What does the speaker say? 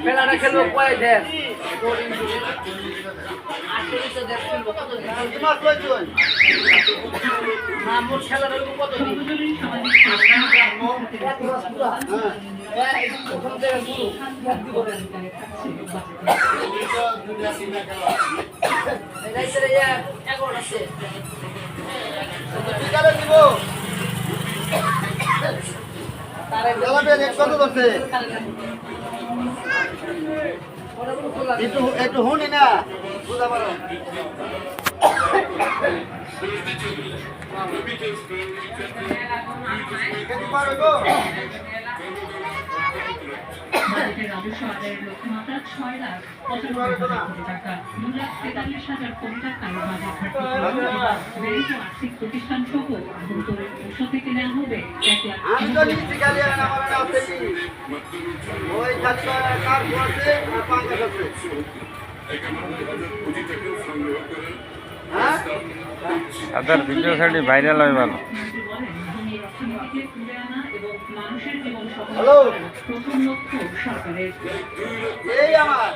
মেলাটা খেলবো কয় দেন না মোট খেলাটা কত একটু শুনি না বুঝা পারো বাজেটের রাজস্ব আদায়ের লক্ষ্যমাত্রা 6,95,00,000 টাকা 2,43,000 কোটি টাকার বাজেট ঘাটতি বেড়েছে আর্থিক প্রতিষ্ঠান সহ গুরুতরের অংশ থেকে নেওয়া হবে 1,00,000 আপনার ভিডিও ছাড়ি ভাইরাল হয় ভালো। হ্যালো প্রথম লক্ষ্য সরকারের এই আমার